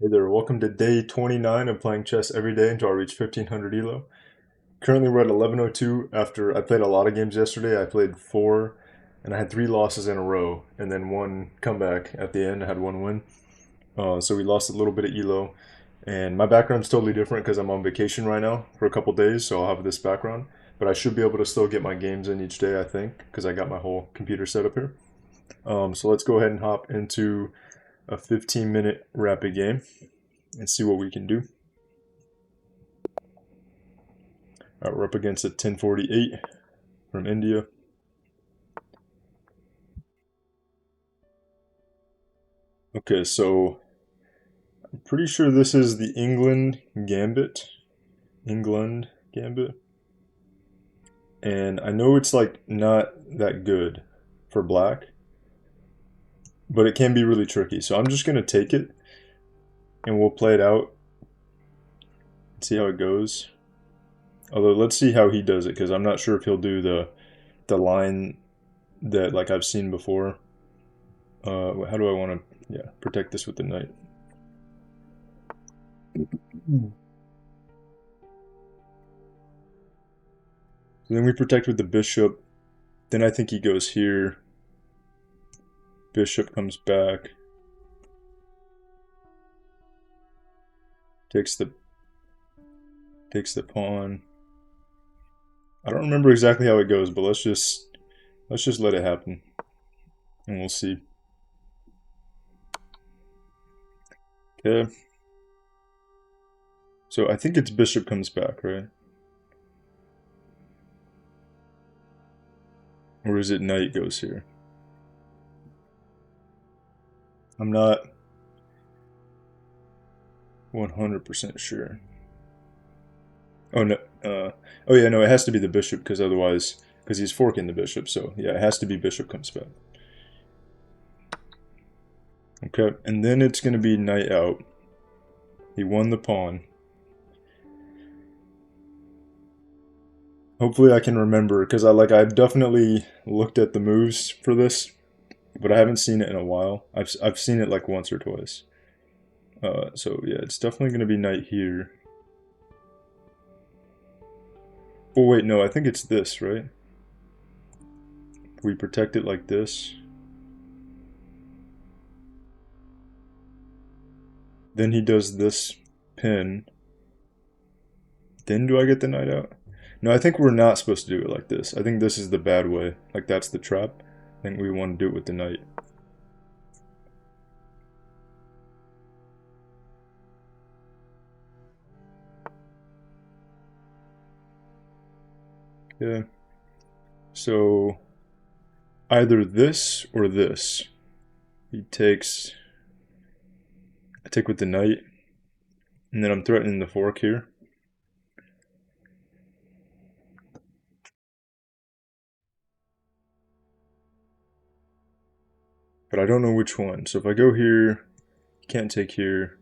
Hey there, welcome to day 29 of playing chess every day until I reach 1500 Elo. Currently we're at 1102 after I played a lot of games yesterday. I played four and I had three losses in a row and then one comeback at the end. I had one win. So we lost a little bit of Elo and my background's totally different because I'm on vacation right now for a couple days, so I'll have this background. But I should be able to still get my games in each day, I think, because I got my whole computer set up here. So let's go ahead and hop into a 15-minute rapid game and see what we can do. We're up against a 1048 from India. Okay, so I'm pretty sure this is the England Gambit. England Gambit. And I know it's like not that good for black, but it can be really tricky. So I'm just going to take it and we'll play it out and see how it goes. Although let's see how he does it because I'm not sure if he'll do the line that like I've seen before. How do I want to protect this with the knight? So then we protect with the bishop. Then I think he goes here. Bishop comes back. Takes the pawn. I don't remember exactly how it goes, but let's just let it happen. And we'll see. Okay. So I think it's bishop comes back, right? Or is it knight goes here? I'm not 100% sure. Oh no. Oh yeah, no, it has to be the bishop because otherwise, because he's forking the bishop. So yeah, it has to be bishop comes back. Okay, and then it's going to be knight out. He won the pawn. Hopefully I can remember because I've definitely looked at the moves for this, but I haven't seen it in a while. I've seen it like once or twice. So yeah, it's definitely going to be knight here. Oh wait, no, I think it's this, right? We protect it like this. Then he does this pin. Then do I get the knight out? No, I think we're not supposed to do it like this. I think this is the bad way. Like that's the trap. I think we want to do it with the knight. Yeah. So either this or this. He takes. I take with the knight. And then I'm threatening the fork here. But I don't know which one. So if I go here, can't take here.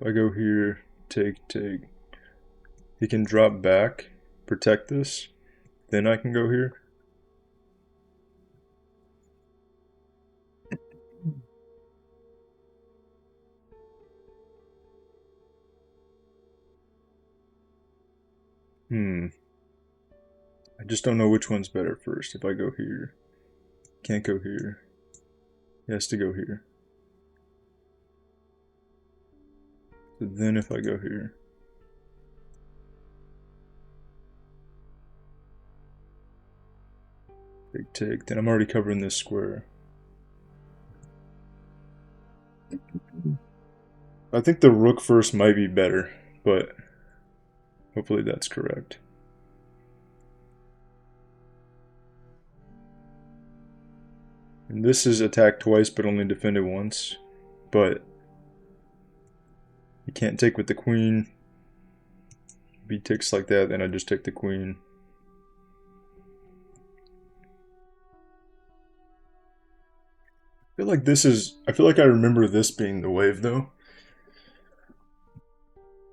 If I go here, take. He can drop back, protect this. Then I can go here. I just don't know which one's better first. If I go here, can't go here. He has to go here. So then if I go here, take, then I'm already covering this square. I think the rook first might be better, but hopefully that's correct. And this is attacked twice but only defended once. But you can't take with the queen. If he takes like that, then I just take the queen. I feel like I remember this being the wave though.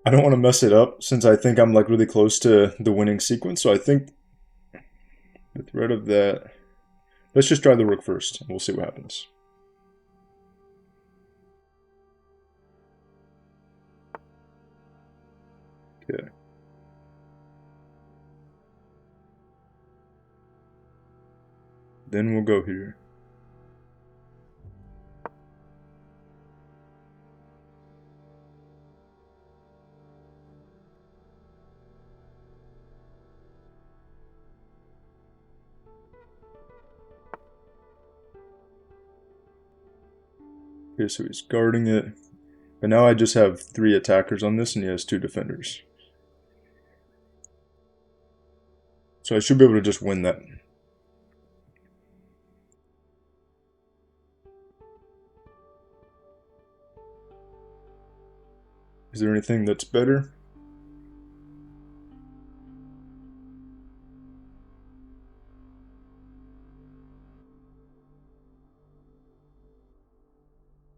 I don't want to mess it up since I think I'm like really close to the winning sequence, so I think The threat of that. Let's just try the rook first, and we'll see what happens. Okay. Then we'll go here. Okay, so he's guarding it. But now I just have 3 attackers on this, and he has 2 defenders. So I should be able to just win that. Is there anything that's better?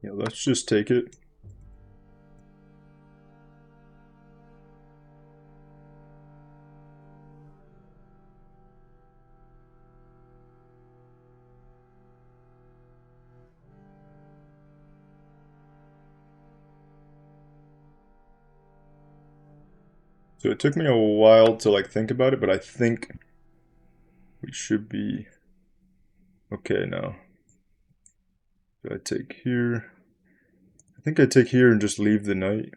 Yeah, let's just take it. So it took me a while to like think about it, but I think we should be okay now. Do I take here? I think I take here and just leave the knight.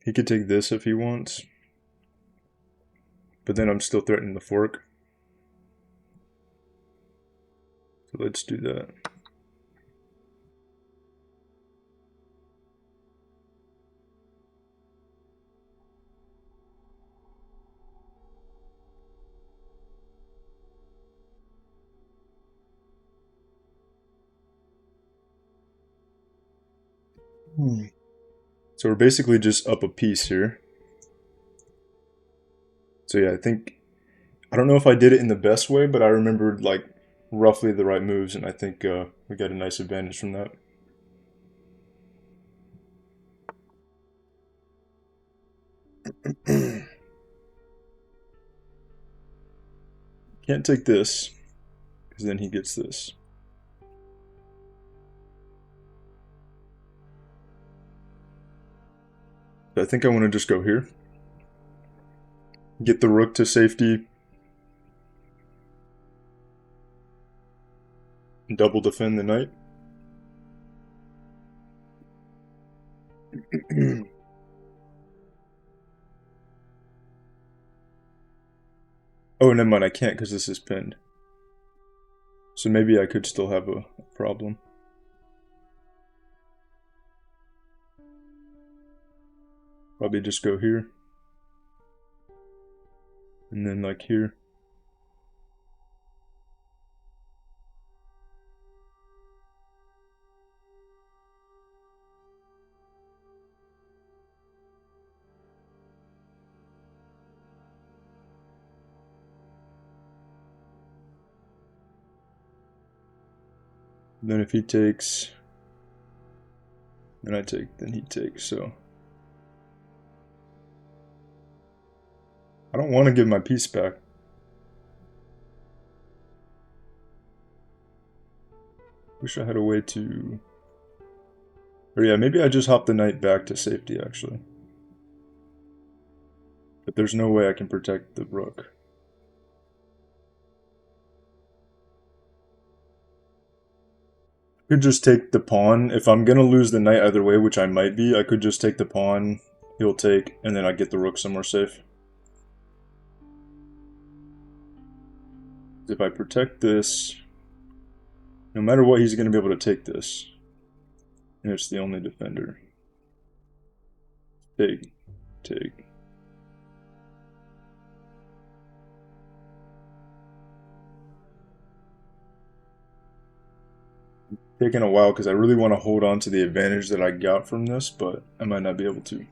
He could take this if he wants. But then I'm still threatening the fork. So let's do that. So we're basically just up a piece here. So yeah, I don't know if I did it in the best way, but I remembered like roughly the right moves, and I think we got a nice advantage from that. Can't take this, because then he gets this. So I think I want to just go here. Get the rook to safety. And double defend the knight. Oh, never mind, I can't because this is pinned. So maybe I could still have a problem. Probably just go here. And then like here. And then if he takes, then I take, then he takes, so. I don't want to give my piece back. Wish I had a way to... Or yeah, maybe I just hop the knight back to safety, actually. But there's no way I can protect the rook. I could just take the pawn. If I'm gonna lose the knight either way, which I might be, I could just take the pawn, he'll take, and then I get the rook somewhere safe. If I protect this, no matter what, he's gonna be able to take this. And it's the only defender. Take, take. Taking a while because I really want to hold on to the advantage that I got from this, but I might not be able to.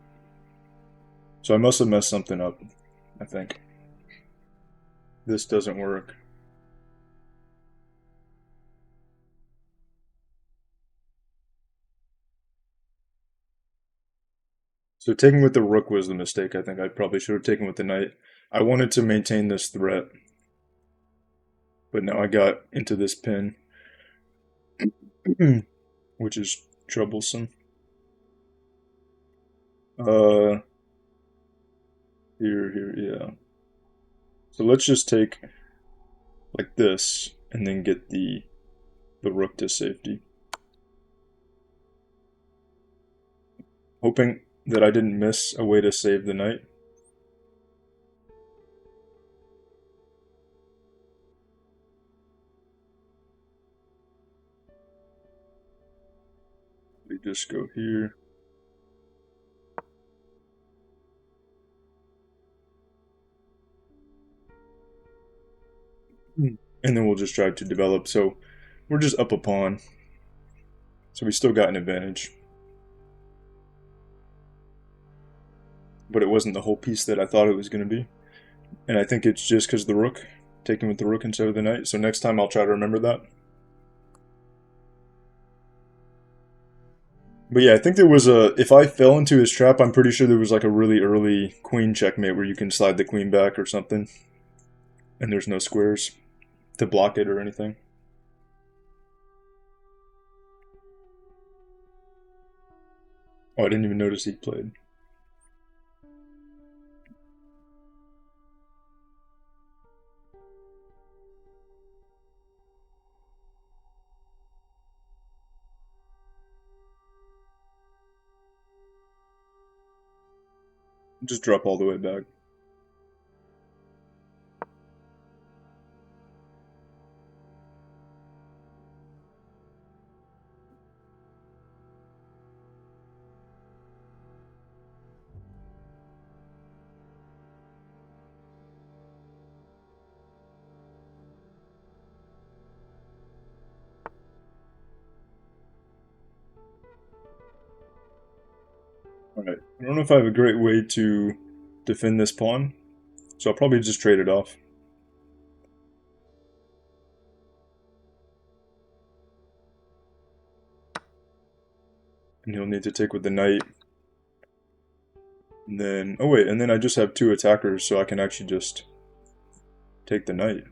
So I must have messed something up, I think. This doesn't work. So taking with the rook was the mistake, I think. I probably should have taken with the knight. I wanted to maintain this threat. but now I got into this pin, which is troublesome. Uh, here, yeah. So let's just take like this and then get the rook to safety. Hoping that I didn't miss a way to save the knight. We just go here. And then we'll just try to develop. So we're just up a pawn. So we still got an advantage. But it wasn't the whole piece that I thought it was going to be. And I think it's just because the rook, taking with the rook instead of the knight. So next time I'll try to remember that. But yeah, I think there was a, if I fell into his trap, I'm pretty sure there was like a really early queen checkmate where you can slide the queen back or something. And there's no squares to block it or anything. Oh, I didn't even notice he played. Just drop all the way back. Alright, I don't know if I have a great way to defend this pawn, so I'll probably just trade it off. And he'll need to take with the knight. And then, oh wait, and then I just have two attackers, so I can actually just take the knight.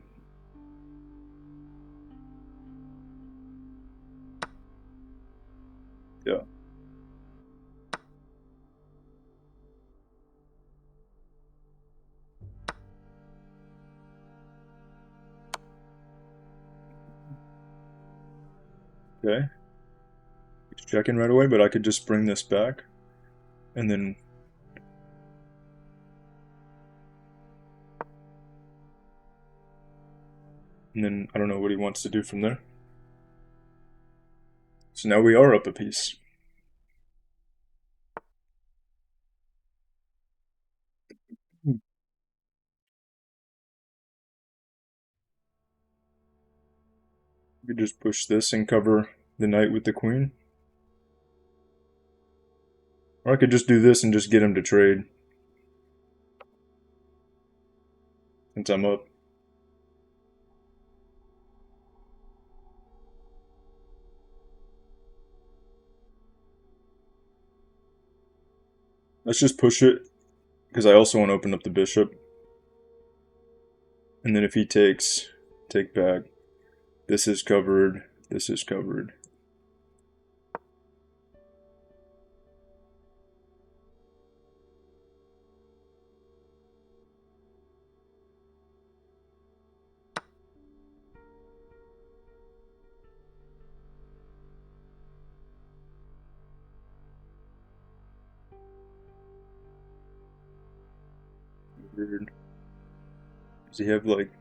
Yeah. Okay. He's checking right away, but I could just bring this back. And then... And then I don't know what he wants to do from there. So now we are up a piece. We could just push this and cover the knight with the queen. Or I could just do this and just get him to trade. Since I'm up. Let's just push it, because I also want to open up the bishop. And then if he takes, take back. This is covered. This is covered. Weird. Does he have like...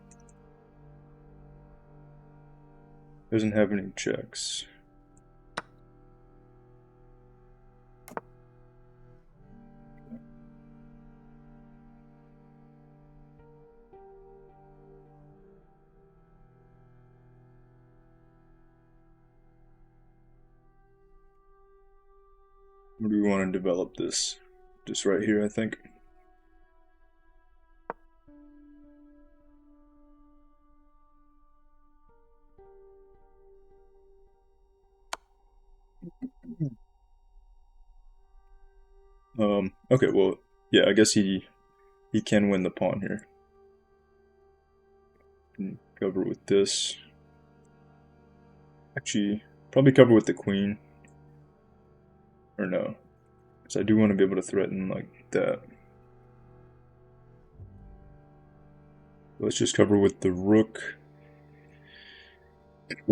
Doesn't have any checks. Where do we want to develop this? Just right here, I think. Okay, well, yeah, I guess he can win the pawn here. And cover it with this. Actually, probably cover with the queen. Or no. Because I do want to be able to threaten like that. Let's just cover with the rook. Take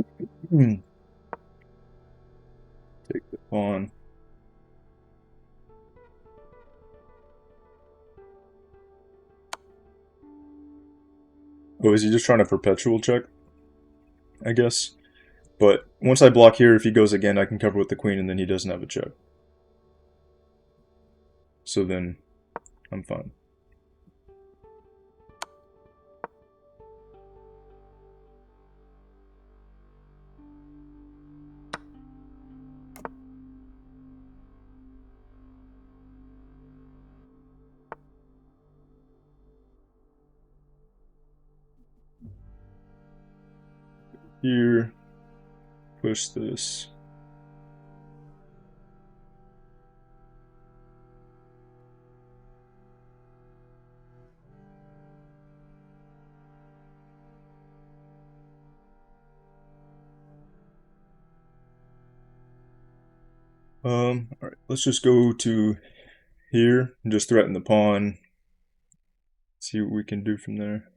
the pawn. Oh, is he just trying to perpetual check? I guess. But once I block here, if he goes again, I can cover with the queen, and then he doesn't have a check. So then, I'm fine. Here, push this. Alright, let's just go to here and just threaten the pawn. See what we can do from there.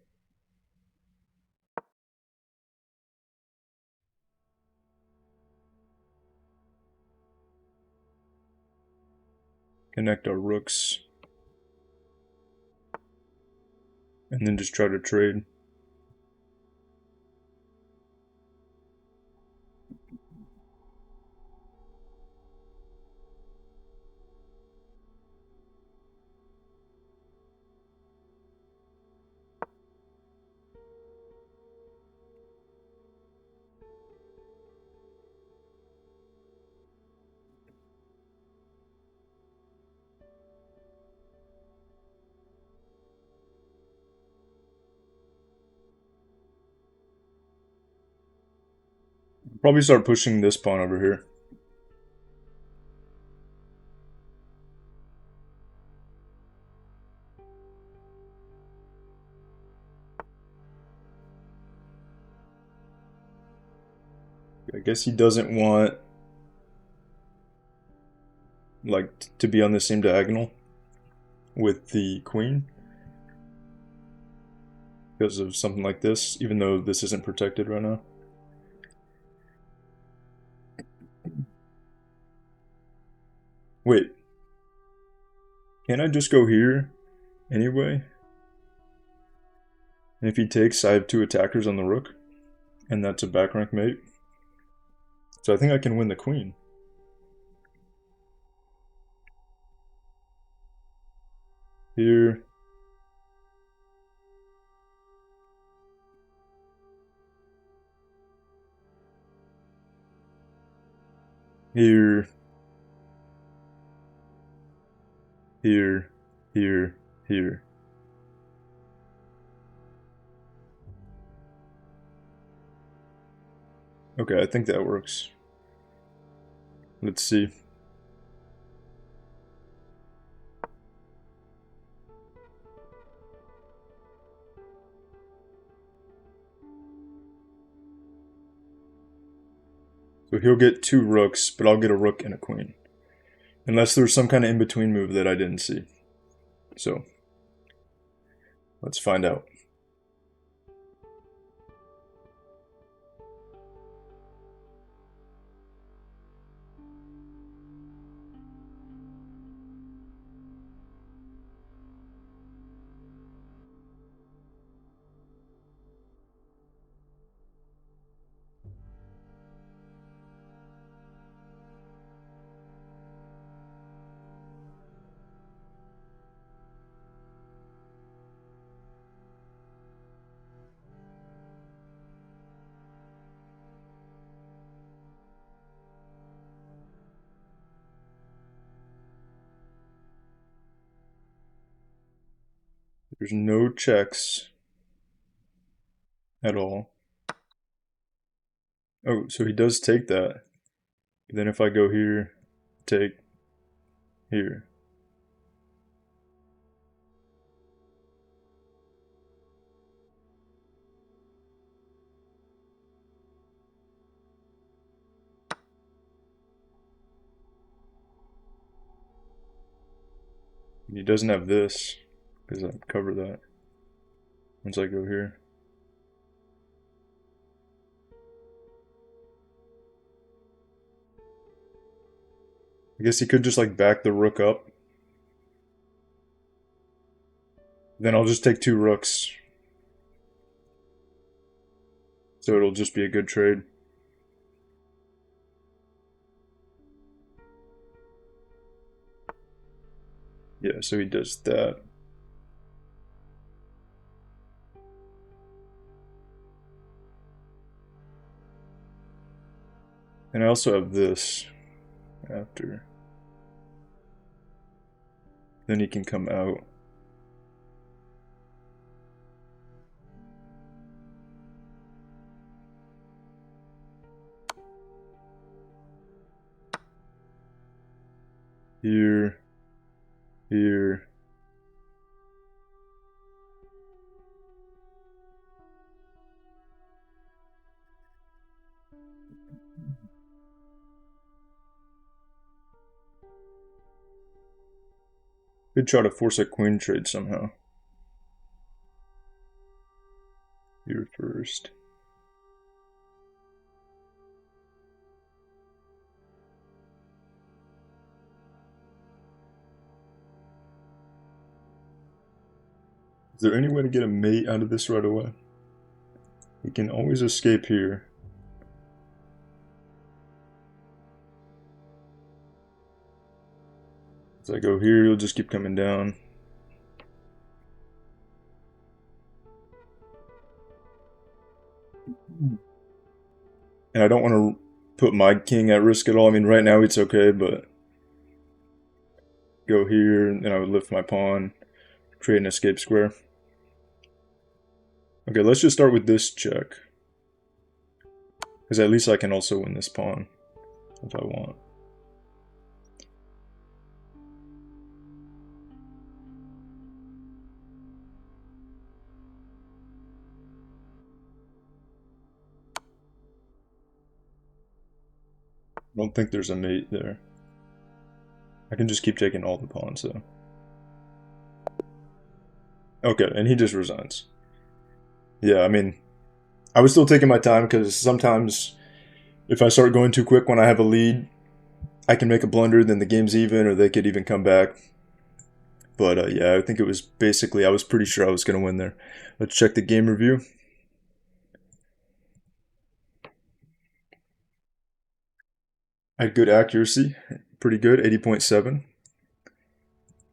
Connect our rooks. And then just try to trade. Probably start pushing this pawn over here. I guess he doesn't want like to be on the same diagonal with the queen because of something like this, even though this isn't protected right now. Wait, can't I just go here anyway? And if he takes, I have two attackers on the rook, and that's a back rank mate. So I think I can win the queen. Here. Here. Here. Here. Here. Okay, I think that works. Let's see. So he'll get two rooks, but I'll get a rook and a queen. Unless there's some kind of in-between move that I didn't see. So, let's find out. There's no checks at all. Oh, so he does take that. Then if I go here, take here. He doesn't have this, because I cover that once I go here. I guess he could just like back the rook up. Then I'll just take 2 rooks. So it'll just be a good trade. Yeah, so he does that. And I also have this after. Then he can come out. Here. Here. Could try to force a queen trade somehow. Here first. Is there any way to get a mate out of this right away? He can always escape here. As I go here, he'll just keep coming down. And I don't want to put my king at risk at all. I mean, right now it's okay, but go here, and I would lift my pawn, create an escape square. Okay, let's just start with this check. Because at least I can also win this pawn, if I want. I don't think there's a mate there. I can just keep taking all the pawns, though. Okay, and he just resigns. Yeah, I mean, I was still taking my time because sometimes if I start going too quick when I have a lead, I can make a blunder, then the game's even, or they could even come back. But yeah, I think it was basically, I was pretty sure I was going to win there. Let's check the game review. I had good accuracy, pretty good, 80.7.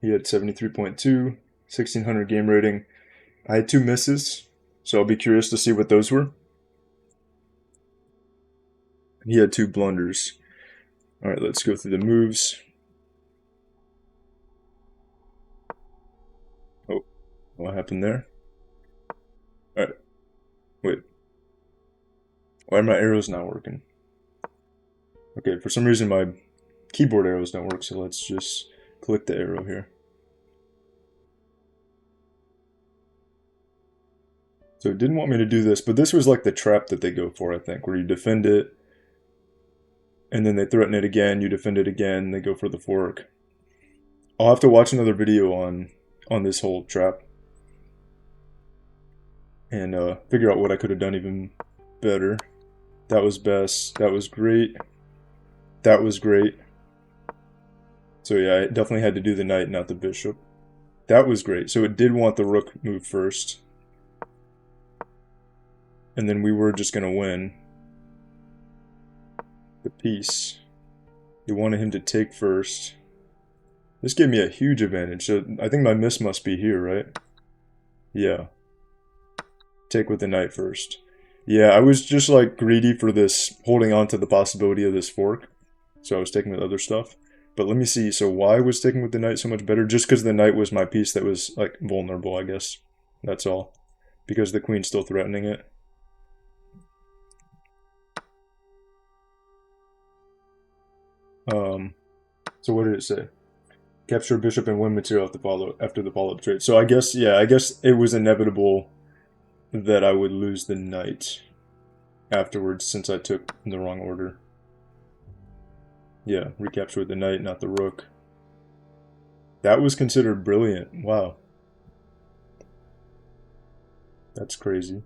He had 73.2, 1600 game rating. I had 2 misses, so I'll be curious to see what those were. He had 2 blunders. All right, let's go through the moves. Oh, what happened there? All right, wait. Why are my arrows not working? Okay, for some reason my keyboard arrows don't work, so let's just click the arrow here. So it didn't want me to do this, but this was like the trap that they go for, I think, where you defend it, and then they threaten it again, you defend it again, they go for the fork. I'll have to watch another video on this whole trap and figure out what I could have done even better. That was best. That was great. That was great. So yeah, I definitely had to do the knight, not the bishop. That was great. So it did want the rook move first. And then we were just going to win the piece. It wanted him to take first. This gave me a huge advantage. So I think my miss must be here, right? Yeah. Take with the knight first. Yeah, I was just like greedy for this, holding on to the possibility of this fork. So I was taking with other stuff. But let me see. So why was taking with the knight so much better? Just because the knight was my piece that was like vulnerable, I guess. That's all. Because the queen's still threatening it. So what did it say? Capture bishop and win material after the follow-up trade. So I guess, yeah, I guess it was inevitable that I would lose the knight afterwards since I took in the wrong order. Yeah, recapture with the knight, not the rook. That was considered brilliant. Wow, that's crazy.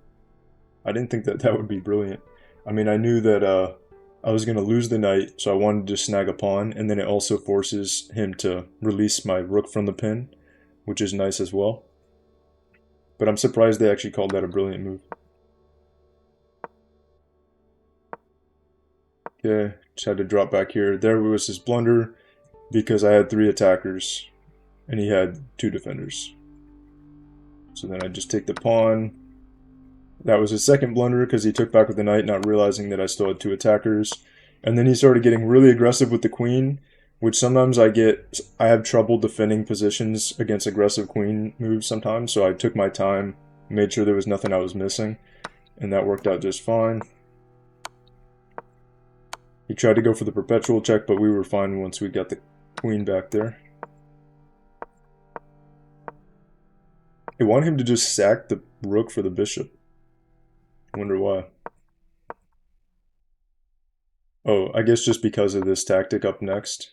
I didn't think that that would be brilliant. I mean, I knew that I was going to lose the knight, so I wanted to snag a pawn, and then it also forces him to release my rook from the pin, which is nice as well. But I'm surprised they actually called that a brilliant move. Yeah, just had to drop back here. There was his blunder because I had 3 attackers and he had 2 defenders. So then I just take the pawn. That was his second blunder because he took back with the knight, not realizing that I still had 2 attackers. And then he started getting really aggressive with the queen, which sometimes I have trouble defending positions against aggressive queen moves sometimes. So I took my time, made sure there was nothing I was missing, and that worked out just fine. He tried to go for the perpetual check, but we were fine once we got the queen back there. I want him to just sack the rook for the bishop. I wonder why. Oh, I guess just because of this tactic up next.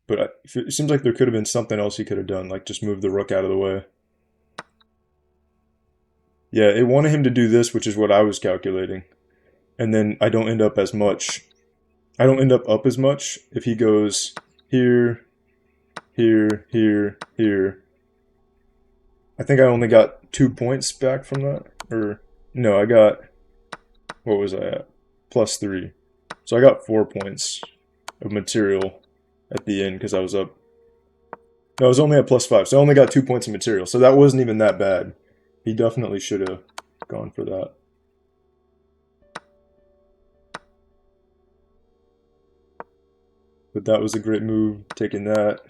But it seems like there could have been something else he could have done, like just move the rook out of the way. Yeah, it wanted him to do this, which is what I was calculating. And then I don't end up as much. I don't end up as much if he goes here, here, here, here. I think I only got 2 points back from that. Or, no, I got, what was I at? +3. So I got 4 points of material at the end because I was up. No, I was only at +5, so I only got 2 points of material. So that wasn't even that bad. He definitely should have gone for that. But that was a great move, taking that.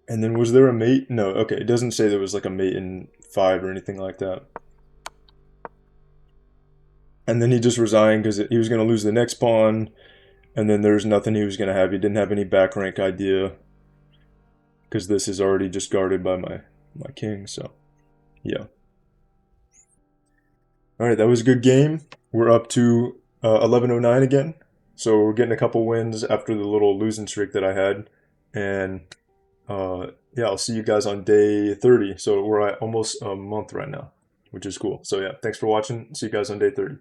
And then was there a mate? No, okay, it doesn't say there was like a mate in 5 or anything like that. And then he just resigned because he was going to lose the next pawn, and then there's nothing he was going to have. He didn't have any back rank idea because this is already just guarded by my king, so yeah. All right, that was a good game. We're up to 1109 again. So we're getting a couple wins after the little losing streak that I had. And yeah, I'll see you guys on day 30. So we're at almost a month right now, which is cool. So yeah, thanks for watching. See you guys on day 30.